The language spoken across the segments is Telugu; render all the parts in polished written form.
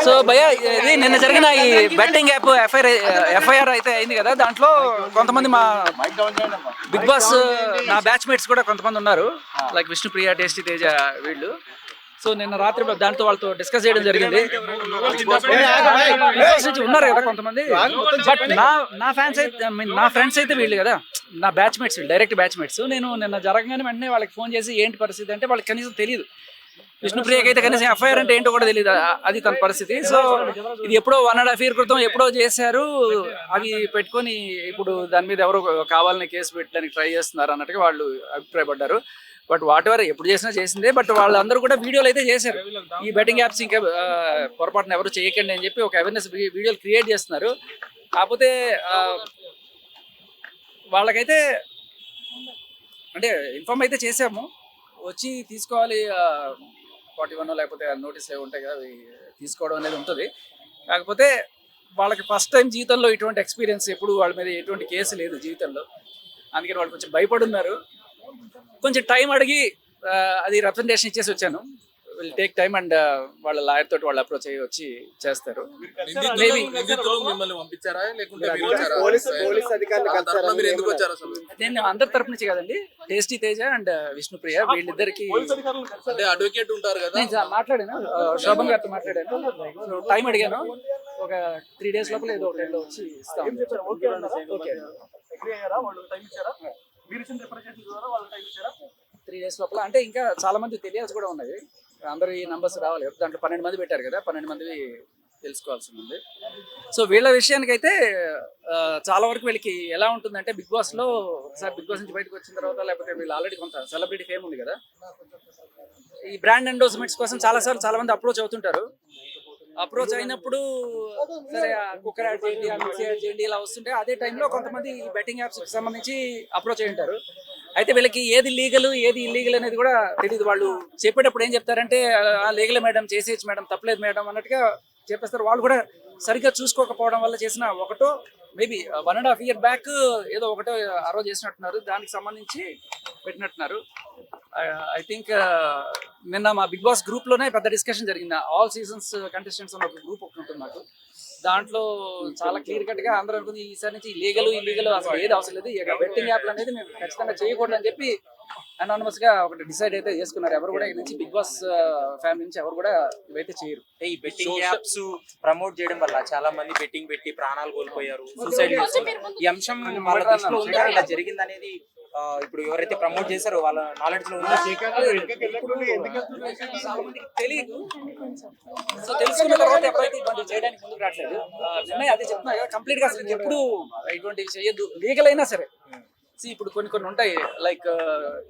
సో భయ ఇది నిన్న జరిగిన ఈ బెట్టింగ్ యాప్ ఎఫ్ఐఆర్ అయితే అయింది కదా, దాంట్లో కొంతమంది మా బిగ్ బాస్ నా బ్యాచ్ మేట్స్ కూడా కొంతమంది ఉన్నారు, లైక్ విష్ణుప్రియ, టేస్టీ తేజ వీళ్ళు. సో నిన్న రాత్రి దాంతో వాళ్ళతో డిస్కస్ చేయడం జరిగింది. ఉన్నారు కదా కొంతమంది, బట్ నా ఫ్యాన్స్ అయితే నా ఫ్రెండ్స్ అయితే వీళ్ళు కదా, నా బ్యాచ్ మేట్స్ వీళ్ళు, డైరెక్ట్ బ్యాచ్ మేట్స్. నేను నిన్న జరగగానే వెంటనే వాళ్ళకి ఫోన్ చేసి ఏంటి పరిస్థితి అంటే వాళ్ళకి కనీసం తెలియదు. విష్ణుప్రియకి అయితే కనీసం ఎఫ్ఐఆర్ అంటే ఏంటో కూడా తెలియదు, అది తన పరిస్థితి. సో ఇది ఎప్పుడో 1.5 year క్రితం ఎప్పుడో చేశారు, అవి పెట్టుకొని ఇప్పుడు దాని మీద ఎవరో కావాలని కేసు పెట్టడానికి ట్రై చేస్తున్నారు అన్నట్టుగా వాళ్ళు అభిప్రాయపడ్డారు. బట్ వాట్ ఎవర్ ఎప్పుడు చేసినా చేసిందే. బట్ వాళ్ళందరూ కూడా వీడియోలు అయితే చేశారు, ఈ బెట్టింగ్ యాప్స్ ఇంకా పొరపాటున ఎవరు చేయకండి అని చెప్పి ఒక అవేర్నెస్ వీడియోలు క్రియేట్ చేస్తున్నారు. కాకపోతే వాళ్ళకైతే అంటే ఇన్ఫార్మ్ అయితే చేసాము, వచ్చి తీసుకోవాలి 41 లేకపోతే నోటీస్ ఏమి ఉంటాయి కదా, అవి తీసుకోవడం అనేది ఉంటుంది. కాకపోతే వాళ్ళకి ఫస్ట్ టైం జీవితంలో ఇటువంటి ఎక్స్పీరియన్స్, ఎప్పుడు వాళ్ళ మీద ఎటువంటి కేసు లేదు జీవితంలో, అందుకని వాళ్ళు కొంచెం భయపడున్నారు. కొంచెం టైం అడిగి అది రిప్రజెంటేషన్ ఇచ్చేసి వచ్చాను. విల్ టేక్ టైమ్ అండ్ వాళ్ళ లాయర్ తోటి వాళ్ళు అప్రోచ్ అయ్యి వచ్చి చేస్తారు. నేను అందరి తరపు నుంచి కదండి, టేస్టీ తేజ అండ్ విష్ణుప్రియ వీళ్ళిద్దరికి అడ్వకేట్ ఉంటారు కదా, నేను మాట్లాడాను, శోభన్ గారితో మాట్లాడాను. టైం అడిగాను, ఒక 3 days లోపల ఏదో ఒకటి వచ్చి ఇస్తాం. 3 days లోపల అంటే ఇంకా చాలా మంది తెలియాల్సి కూడా ఉన్నది, అందరూ ఈ నంబర్స్ రావాలి. దాంట్లో 12 మంది పెట్టారు కదా, 12 మంది తెలుసుకోవాల్సి ఉంది. సో వీళ్ళ విషయానికి అయితే చాలా వరకు వీళ్ళకి ఎలా ఉంటుందంటే, బిగ్ బాస్లో ఒకసారి బిగ్ బాస్ నుంచి బయటకు వచ్చిన తర్వాత, లేకపోతే వీళ్ళు ఆల్రెడీ కొంత సెలబ్రిటీ ఫేమ్ ఉంది కదా, ఈ బ్రాండ్ ఎండోర్స్మెంట్స్ కోసం చాలాసార్లు చాలా మంది అప్రోచ్ అవుతుంటారు. అప్రోచ్ అయినప్పుడు సరే కుక్కర్ యాడ్ చేయండి, మిక్సీ యాడ్ చేయండి ఇలా వస్తుంటే, అదే టైంలో కొంతమంది ఈ బెట్టింగ్ యాప్స్కి సంబంధించి అప్రోచ్ అయి ఉంటారు. అయితే వీళ్ళకి ఏది లీగల్ ఏది ఇల్లీగల్ అనేది కూడా తెలియదు. వాళ్ళు చెప్పేటప్పుడు ఏం చెప్తారంటే లీగల్ మేడం, చేసేయచ్చు మేడం, తప్పలేదు మేడం అన్నట్టుగా చెప్పేస్తారు. వాళ్ళు కూడా సరిగ్గా చూసుకోకపోవడం వల్ల చేసిన ఒకటో మేబీ 1.5 year బ్యాక్ ఏదో ఒకటో అరో చేసినట్టున్నారు, దానికి సంబంధించి పెట్టినట్టున్నారు. ఐ థింక్ నిన్న మా బిగ్ బాస్ గ్రూప్లోనే పెద్ద డిస్కషన్ జరిగింది. ఆల్ సీజన్స్ కంటెస్టెంట్స్ అన్న ఒక గ్రూప్ ఒకటి ఉంటుంది నాకు, దాంట్లో చాలా క్లియర్ కట్గా అందరూ అనుకుంది ఈసారి నుంచి లీగల్ ఇల్లీగల్ అసలు ఏది అవసరం లేదు, ఇక బెట్టింగ్ యాప్లు అనేది మేము ఖచ్చితంగా చేయకూడదు అని చెప్పి అనానమస్ గా ఒకటి డిసైడ్ అయితే చేసుకున్నారు. ఎవరు కూడా ఇక్కడ నుంచి బిగ్ బాస్ ఫ్యామిలీ నుంచి ఎవరు కూడా ఇవైతే చేయరు. ఈ బెట్టింగ్ యాప్స్ ప్రమోట్ చేయడం వల్ల చాలా మంది బెట్టింగ్ పెట్టి ప్రాణాలు కోల్పోయారు, సూసైడ్ చేసుకున్నారు. ఈ అంశం వాళ్ళ దృష్టిలో ఉందా, ఇలా జరిగింది అనేది ఇప్పుడు ఎవరైతే ప్రమోట్ చేశారో వాళ్ళ నాలెడ్జ్ లో ఉందా? తెలియదు. సో తెలుసుకున్న తర్వాత ఎప్పుడైతే ఇటువంటి చేయడానికి ముందుకు రావట్లేదు. అదే చెప్తున్నా కదా, కంప్లీట్ గా అసలు ఎప్పుడు ఇటువంటివి చేయొద్దు, లీగల్ అయినా సరే. ఇప్పుడు కొన్ని ఉంటాయి, లైక్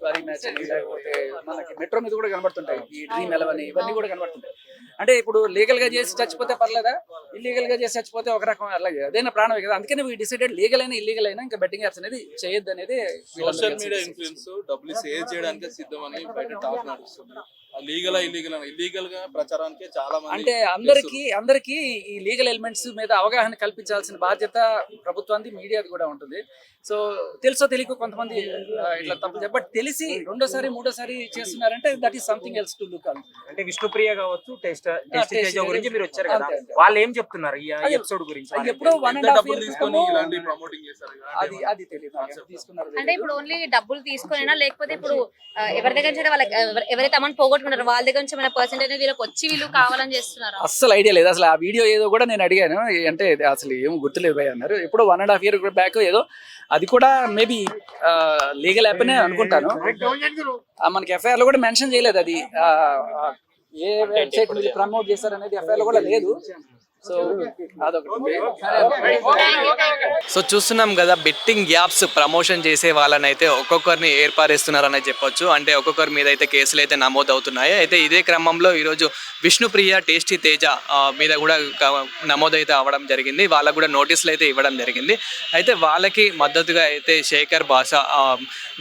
వరీ మ్యాచ్ అని, లేకపోతే మనకి మెట్రో మీద కూడా కనబడుతుంటాయి, ఈ డ్రీమ్ 11 ఇవన్నీ కూడా కనబడుతుంటాయి. అంటే ఇప్పుడు లీగల్ గా చేసి చచ్చిపోతే పర్లేదా, ఇల్లీగల్ గా చేసి చచ్చిపోతే ఒక రకం అలాగే, అదేనా ప్రాణమే కదా. అందుకనే వీ డిసైడెడ్ లీగల్ అయినా ఇల్లీగల్ అయినా ఇంకా బెట్టింగ్ యాప్స్ అనేది చేయొద్దు అనేది. సోషల్ మీడియా ఇన్ఫ్లుయెన్స్ డబ్బులు సేవ్ చేయడానికి సిద్ధమని బయట టాక్ నడుస్తుంది. ఇల్లీగల్ గా ప్రచారానికి చాలా మంది, అంటే అందరికి ఈ లీగల్ ఎలిమెంట్స్ మీద అవగాహన కల్పించాల్సిన బాధ్యత ప్రభుత్వానికి, మీడియాది కూడా ఉంటుంది. సో తెలుసో తెలియక కొంతమంది ఇట్లా తప్పు బట్ తెలిసి రెండోసారి మూడోసారి చేస్తున్నారంటే that is something else to look. అంటే విష్ణుప్రియ కావచ్చు, టేస్టీ తేజ గురించి మీరు వచ్చారు కదా, వాళ్ళు ఏం చెప్తున్నారు ఈ ఎపిసోడ్ గురించి? ఎప్పుడో 1.5 year ఇలాంటి ప్రమోటింగ్ చేశారు, అది తెలియదు తీసుకున్నారు. అంటే ఇప్పుడు ఓన్లీ డబ్బులు తీసుకునేనా, లేకపోతే ఇప్పుడు ఎవరి దగ్గర నుంచి వాళ్ళకి ఎవరైతే అమౌంట్ పోగొట్టుకున్నారో వాళ్ళ దగ్గర నుంచి ఏమైనా పర్సెంటేజ్ వీళ్ళకి వచ్చి వీళ్ళు కావాలని చేస్తున్నారు? అస్సలు ఐడియా లేదు. అసలు ఆ వీడియో ఏదో కూడా నేను అడిగాను, అంటే అసలు ఏం గుర్తులేదు భయ్ అన్నారు. ఎప్పుడో 1.5 year బ్యాక్ ఏదో, అది కూడా మేబీ లీగల్ యాప్ అనే అనుకుంటాను. మనకి ఎఫ్ఐఆర్ లో కూడా మెన్షన్ చేయలేదు అది ఏ వెబ్సైట్ మీద ప్రమోట్ చేశారు అనేది ఎఫ్ఐఆర్ లో కూడా లేదు. సో చూస్తున్నాం కదా, బెట్టింగ్ యాప్స్ ప్రమోషన్ చేసే వాళ్ళని అయితే ఒక్కొక్కరిని ఏర్పారేస్తున్నారని చెప్పొచ్చు. అంటే ఒక్కొక్కరి మీద అయితే కేసులు అయితే నమోదు అవుతున్నాయి. అయితే ఇదే క్రమంలో ఈరోజు విష్ణుప్రియ, టేస్టీ తేజ మీద కూడా నమోదైతే అవ్వడం జరిగింది. వాళ్ళకు కూడా నోటీసులు అయితే ఇవ్వడం జరిగింది. అయితే వాళ్ళకి మద్దతుగా అయితే శేఖర్ భాష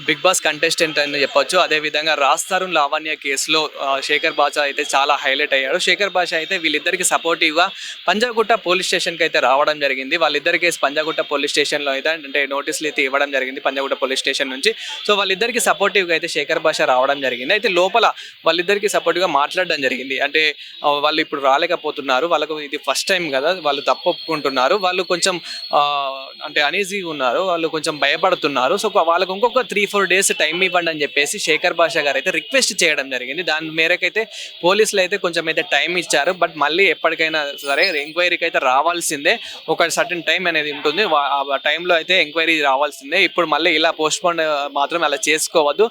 బిగ్ బాస్ కంటెస్టెంట్ అని చెప్పొచ్చు. అదేవిధంగా రాస్తారున్ లావణ్య కేసులో శేఖర్ భాష అయితే చాలా హైలైట్ అయ్యాడు. శేఖర్ భాష అయితే వీళ్ళిద్దరికి సపోర్టివ్గా పంజాగుట్ట పోలీస్ స్టేషన్కి అయితే రావడం జరిగింది. వాళ్ళిద్దరి కేసు పంజాగుట్ట పోలీస్ స్టేషన్లో అయితే అంటే నోటీసులు అయితే ఇవ్వడం జరిగింది పంజాగుట్ట పోలీస్ స్టేషన్ నుంచి. సో వాళ్ళిద్దరికి సపోర్టివ్గా అయితే శేఖర్ భాష రావడం జరిగింది. అయితే లోపల వాళ్ళిద్దరికి సపోర్టివ్గా మాట్లాడడం జరిగింది. అంటే వాళ్ళు ఇప్పుడు రాలేకపోతున్నారు, వాళ్ళకు ఇది ఫస్ట్ టైం కదా, వాళ్ళు తప్పు ఒప్పుకుంటున్నారు, వాళ్ళు కొంచెం అంటే అనీజీగా ఉన్నారు, వాళ్ళు కొంచెం భయపడుతున్నారు. సో వాళ్ళకు ఇంకొక 3-4 డేస్ టైం ఇవ్వండి అని చెప్పేసి శేఖర్ భాష గారు అయితే రిక్వెస్ట్ చేయడం జరిగింది. దాని మేరకైతే పోలీసులు అయితే కొంచెం అయితే టైం ఇచ్చారు. బట్ మళ్ళీ ఎప్పటికైనా సరే ఎంక్వైరీకి అయితే రావాల్సిందే, ఒక సర్టన్ టైం అనేది ఉంటుంది, ఆ టైంలో అయితే ఎంక్వైరీ రావాల్సిందే. ఇప్పుడు మళ్ళీ ఇలా పోస్ట్పోన్ మాత్రం అలా చేసుకోవద్దు,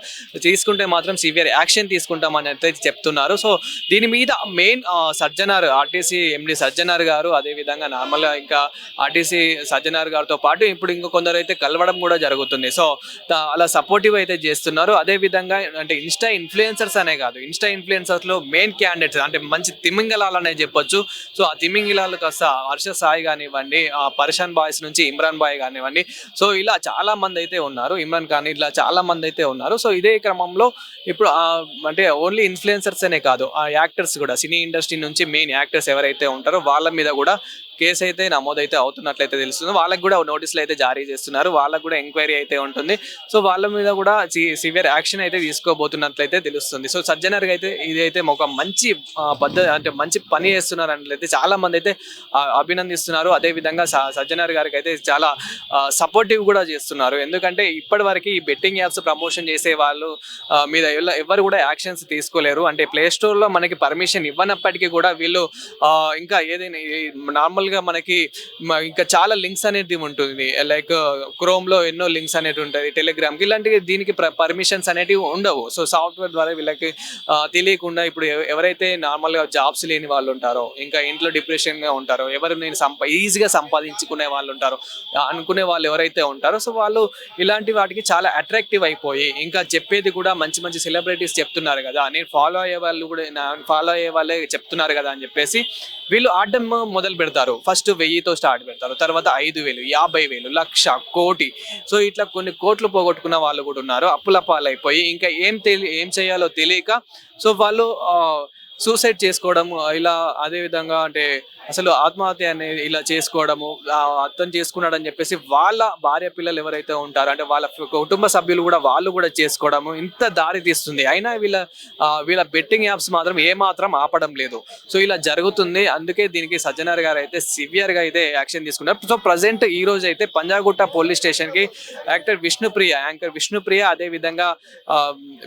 తీసుకుంటే మాత్రం సివియర్ యాక్షన్ తీసుకుంటామని అయితే చెప్తున్నారు. సో దీని మీద మెయిన్ సజ్జనార్ ఆర్టీసీ ఎండి సజ్జనార్ గారు, అదేవిధంగా నార్మల్గా ఇంకా ఆర్టీసీ సజ్జనార్ గారితో పాటు ఇప్పుడు ఇంకో కొందరు అయితే కలవడం కూడా జరుగుతుంది. సో అలా సపోర్టివ్ అయితే చేస్తున్నారు. అదేవిధంగా అంటే ఇన్స్టా ఇన్ఫ్లుయెన్సర్స్ అనే కాదు, ఇన్స్టా ఇన్ఫ్లుయెన్సర్స్లో మెయిన్ క్యాండిడేట్స్ అంటే మంచి తిమింగలాలనే చెప్పొచ్చు. సో ఆ తిమింగిలాలు కాస్త హర్ష సాయి కానివ్వండి, పర్షాన్ బాయ్స్ నుంచి ఇమ్రాన్ బాయ్ కానివ్వండి, సో ఇలా చాలా మంది అయితే ఉన్నారు, ఇమ్రాన్ ఖాన్, ఇలా చాలా మంది అయితే ఉన్నారు. సో ఇదే క్రమంలో ఇప్పుడు అంటే ఓన్లీ ఇన్ఫ్లుయెన్సర్స్ అనే కాదు, ఆ యాక్టర్స్ కూడా, సినీ ఇండస్ట్రీ నుంచి మెయిన్ యాక్టర్స్ ఎవరైతే ఉంటారో వాళ్ళ మీద కూడా కేసు అయితే నమోదైతే అవుతున్నట్లయితే తెలుస్తుంది. వాళ్ళకి కూడా నోటీసులు అయితే జారీ చేస్తున్నారు, వాళ్ళకు కూడా ఎంక్వైరీ అయితే ఉంటుంది. సో వాళ్ళ మీద కూడా సివియర్ యాక్షన్ అయితే తీసుకోబోతున్నట్లయితే తెలుస్తుంది. సో సజ్జనర్గా అయితే ఇదైతే ఒక మంచి అంటే మంచి పని చేస్తున్నారు అన్నట్లయితే చాలా మంది అయితే అభినందిస్తున్నారు. అదేవిధంగా సజ్జనర్ గారికి అయితే చాలా సపోర్టివ్ కూడా చేస్తున్నారు. ఎందుకంటే ఇప్పటి వరకు ఈ బెట్టింగ్ యాప్స్ ప్రమోషన్ చేసే వాళ్ళు మీద ఎవరు కూడా యాక్షన్స్ తీసుకోలేరు. అంటే ప్లే స్టోర్లో మనకి పర్మిషన్ ఇవ్వనప్పటికీ కూడా వీళ్ళు ఇంకా ఏదైనా నార్మల్ మనకి ఇంకా చాలా లింక్స్ అనేది ఉంటుంది, లైక్ క్రోమ్లో ఎన్నో లింక్స్ అనేవి ఉంటుంది, టెలిగ్రామ్కి, ఇలాంటివి దీనికి పర్మిషన్స్ అనేటివి ఉండవు. సో సాఫ్ట్వేర్ ద్వారా వీళ్ళకి తెలియకుండా ఇప్పుడు ఎవరైతే నార్మల్గా జాబ్స్ లేని వాళ్ళు ఉంటారో, ఇంకా ఇంట్లో డిప్రెషన్గా ఉంటారో, ఎవరు నేను ఈజీగా సంపాదించుకునే వాళ్ళు ఉంటారో అనుకునే వాళ్ళు ఎవరైతే ఉంటారో, సో వాళ్ళు ఇలాంటి వాటికి చాలా అట్రాక్టివ్ అయిపోయి ఇంకా చెప్పేది కూడా మంచి మంచి సెలబ్రిటీస్ చెప్తున్నారు కదా, నేను ఫాలో అయ్యే వాళ్ళే చెప్తున్నారు కదా అని చెప్పేసి వీళ్ళు ఆడడం మొదలు పెడతారు. ఫస్ట్ 1000తో స్టార్ట్ పెడతారు, తర్వాత 5000, 50,000, 1,00,000, కోటి. సో ఇట్లా కొన్ని కోట్లు పోగొట్టుకున్న వాళ్ళు కూడా ఉన్నారు, అప్పుల పాలైపోయి ఇంకా ఏం చేయాలో తెలియక సో వాళ్ళు సూసైడ్ చేసుకోవడం, ఇలా అదేవిధంగా అంటే అసలు ఆత్మహత్య అనేది ఇలా చేసుకోవడము, అర్థం చేసుకున్నాడని చెప్పేసి వాళ్ళ భార్య పిల్లలు ఎవరైతే ఉంటారో అంటే వాళ్ళ కుటుంబ సభ్యులు కూడా వాళ్ళు కూడా చేసుకోవడము ఇంత దారి తీస్తుంది. అయినా వీళ్ళ బెట్టింగ్ యాప్స్ మాత్రం ఏమాత్రం ఆపడం లేదు. సో ఇలా జరుగుతుంది. అందుకే దీనికి సజ్జనార్ గారు అయితే సివియర్గా అయితే యాక్షన్ తీసుకున్నారు. సో ప్రజెంట్ ఈ రోజు అయితే పంజాగుట్ట పోలీస్ స్టేషన్కి యాంకర్ విష్ణుప్రియ అదేవిధంగా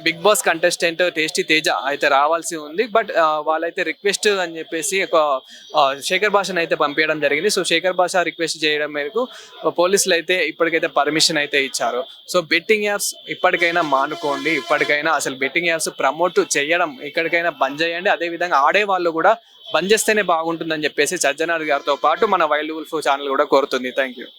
Bigg Boss contestant tasty Teja అయితే రావాల్సి ఉంది. బట్ వాళ్ళైతే రిక్వెస్ట్ అని చెప్పేసి ఒక శేఖర్ భాషను అయితే పంపించడం జరిగింది. సో శేఖర్ భాష రిక్వెస్ట్ చేయడం మేరకు పోలీసులు అయితే ఇప్పటికైతే పర్మిషన్ అయితే ఇచ్చారు. సో బెట్టింగ్ యాప్స్ ఇప్పటికైనా మానుకోండి, ఇప్పటికైనా అసలు బెట్టింగ్ యాప్స్ ప్రమోట్ చేయడం ఇక్కడికైనా బంద్ చేయండి. అదేవిధంగా ఆడే వాళ్ళు కూడా బంద్ చేస్తేనే బాగుంటుందని చెప్పేసి సజ్జనార్ గారితో పాటు మన వైల్డ్ వుల్ఫ్ ఛానల్ కూడా కోరుతుంది. Thank you.